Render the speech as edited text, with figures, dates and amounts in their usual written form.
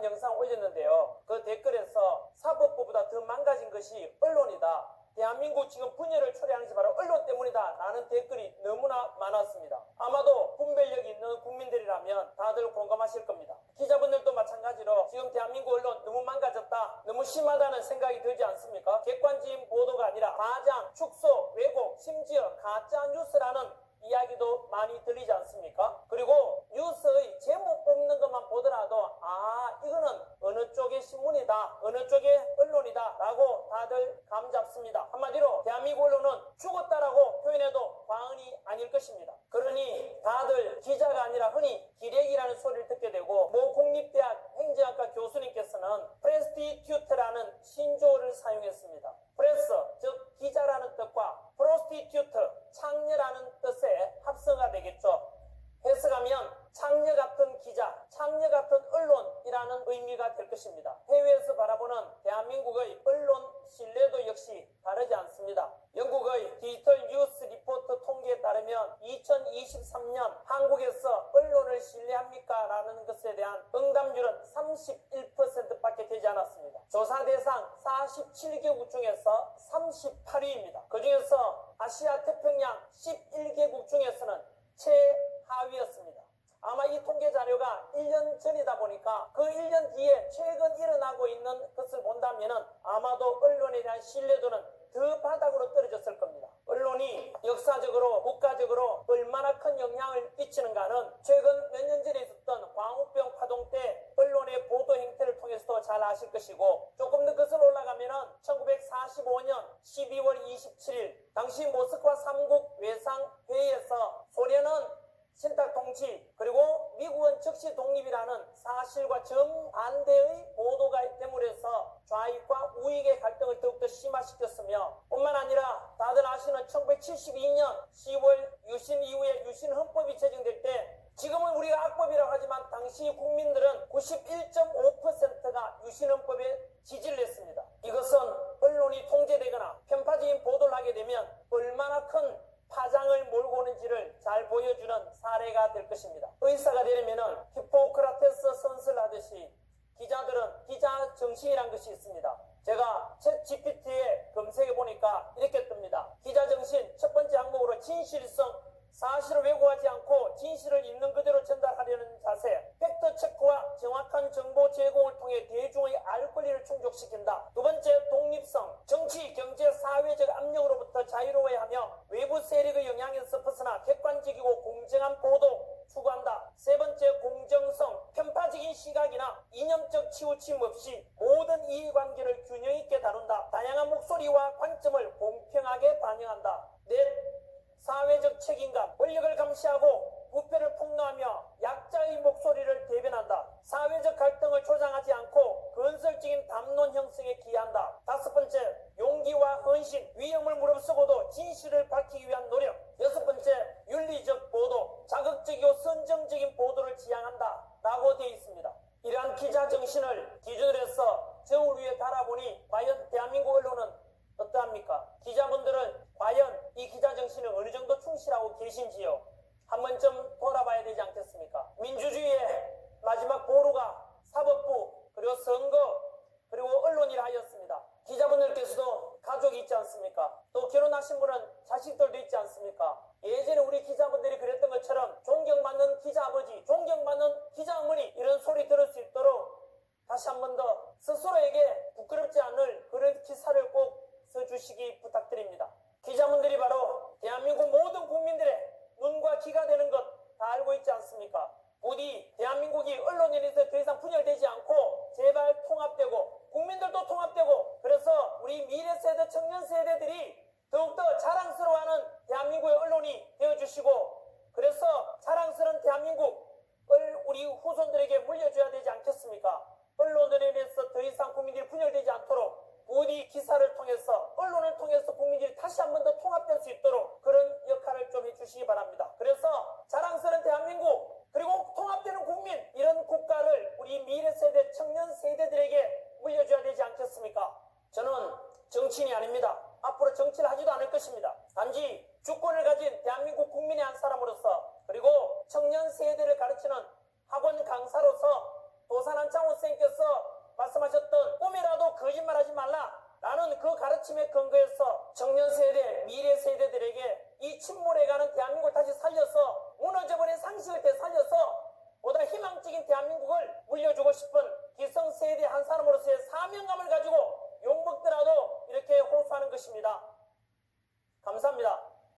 영상 올렸는데요. 그 댓글에서 사법부보다 더 망가진 것이 언론이다. 대한민국 지금 분열을 초래하는 것이 바로 언론 때문이다 라는 댓글이 너무나 많았습니다. 아마도 분별력 있는 국민들이라면 다들 공감하실 겁니다. 기자분들도 마찬가지로 지금 대한민국 언론 너무 망가졌다, 너무 심하다는 생각이 들지 않습니까? 객관적인 보도가 아니라 과장, 축소, 왜곡, 심지어 가짜 뉴스라는 이야기도 많이 들리지 않습니까? 그리고 뉴스의 제목 뽑는 것만 보더라도 이거는 어느 쪽의 신문이다, 어느 쪽의 언론이다 라고 다들 감 잡습니다. 한마디로 대한민국 언론은 죽었다라고 표현해도 과언이 아닐 것입니다. 그러니 다들 기자가 아니라 흔히 기레기라는 소리를 듣게 되고, 모 국립대학 행정학과 교수님께서는 프레스티튜트라는 신조어를 사용했습니다. 프레스, 즉 기자라는 뜻과 프로스티튜트, 창녀라는 뜻의 합성어가 되겠죠. 해석하면 창녀 같은 기자, 창녀 같은 언론이라는 의미가 될 것입니다. 해외에서 바라보는 대한민국의 언론 신뢰도 역시 다르지 않습니다. 영국의 디지털 뉴스 리포트 통계에 따르면 2023년 한국에서 언론을 신뢰합니까? 라는 것에 대한 응답률은 31%밖에 되지 않았습니다. 조사 대상 47개국 중에서 38위입니다. 그 중에서 아시아 태평양 11개국 중에서는 최하위였습니다. 아마 이 통계 자료가 1년 전이다 보니까 그 1년 뒤에 최근 일어나고 있는 것을 본다면 아마도 언론에 대한 신뢰도는 더 바닥으로 떨어졌을 겁니다. 언론이 역사적으로 국가적으로 얼마나 큰 영향을 끼치는가는 최근 몇 년 전에 있었던 광우병 파동 때 언론의 보도 행태를 통해서도 잘 아실 것이고, 조금 더 거슬러 올라가면 1945년 12월 27일 당시 모스크바 3국 외상회의에서 소련은 신탁 통치, 그리고 미국은 즉시 독립이라는 사실과 정반대의 보도가 때문에서 좌익과 우익의 갈등을 더욱더 심화시켰으며, 뿐만 아니라 다들 아시는 1972년 10월 유신 이후에 유신헌법이 제정될 때, 지금은 우리가 악법이라고 하지만 당시 국민들은 91.5%가 유신헌법에 지지를 했습니다. 이것은 언론이 통제되거나 편파적인 보도를 하게 되면 얼마나 큰 파장을 몰고 오는지를 잘 보여주는 사례가 될 것입니다. 의사가 되려면 히포크라테스 선서를 하듯이 기자들은 기자 정신이란 것이 있습니다. 제가 챗 GPT에 검색해 보니까 이렇게 뜹니다. 기자 정신 첫 번째 항목으로 진실성, 사실을 왜곡하지 않고 진실을 있는 그대로 전달하려는 자세, 팩트 체크와 정확한 정보 제공을 통해 대중의 알 권리를 충족시킨다. 두 번째, 독립성, 정치, 경제, 사회적 압력으로부터 자유로워야 하며 외부 세력의 영향에서 벗어나 객관적이고 공정한 보도 추구한다. 세 번째, 공정성, 편파적인 시각이나 이념적 치우침 없이 모든 이해관계를 균형 있게 다룬다. 다양한 목소리와 관점을 공평하게 반영한다. 넷, 사회적 책임감, 권력을 감시하고 부패를 폭로하며 약자의 목소리를 대변한다. 사회적 갈등을 조장하지 않고 건설적인 담론 형성에 기여한다. 다섯 번째, 용기와 헌신, 위험을 무릅쓰고도 진실을 밝히기 위한 노력. 여섯 번째, 윤리적 보도, 자극적이고 선정적인 보도를 지향한다 라고 되어 있습니다. 이러한 기자 정신을 기준으로 해서 저울 위에 달아보니 과연 대한민국 언론은 어떠합니까? 기자분들은 과연 이 기자 정신에 어느 정도 충실하고 계신지요? 한 번쯤 돌아봐야 되지 않겠습니까? 민주주의의 마지막 보루가 사법부, 그리고 선거, 그리고 언론이라 하였습니다. 기자분들께서도 가족이 있지 않습니까? 또 결혼하신 분은 자식들도 있지 않습니까? 예전에 우리 기자분들이 그랬던 것처럼 존경받는 기자 아버지, 존경받는 기자 어머니, 이런 소리 들을 수 있도록 다시 한 번 더 스스로에게 부끄럽지 않을 그런 기사를 꼭 써주시기 부탁드립니다. 기자분들이 바로 대한민국 모든 국민들의 눈과 귀가 되는 것 다 알고 있지 않습니까? 부디 대한민국이 언론에 대해서 더 이상 분열되지 않고 제발 통합되고 국민들도 통합되고, 그래서 우리 미래 세대, 청년 세대들이 더욱더 자랑스러워하는 대한민국의 언론이 되어주시고, 그래서 자랑스러운 대한민국을 우리 후손들에게 물려줘야 되지 않겠습니까? 언론에 대해서 더 이상 국민들이 분열되지 않도록 부디 기사를 통해서, 언론을 통해서 국민들이 다시 한 번 더 통합될 수 있도록 그런 역할을 좀 해주시기 바랍니다. 그래서 자랑스러운 대한민국, 그리고 통합되는 국민, 이런 국가를 우리 미래 세대, 청년 세대들에게 물려줘야 되지 않겠습니까? 저는 정치인이 아닙니다. 앞으로 정치를 하지도 않을 것입니다. 단지 주권을 가진 대한민국 국민의 한 사람으로서, 그리고 청년 세대를 가르치는 학원 강사로서 도산한 장호 선생님께서 가르침에 근거해서 청년 세대, 미래 세대들에게 이 침몰해가는 대한민국을 다시 살려서 무너져버린 상식을 되살려서 보다 희망적인 대한민국을 물려주고 싶은 기성세대 한 사람으로서의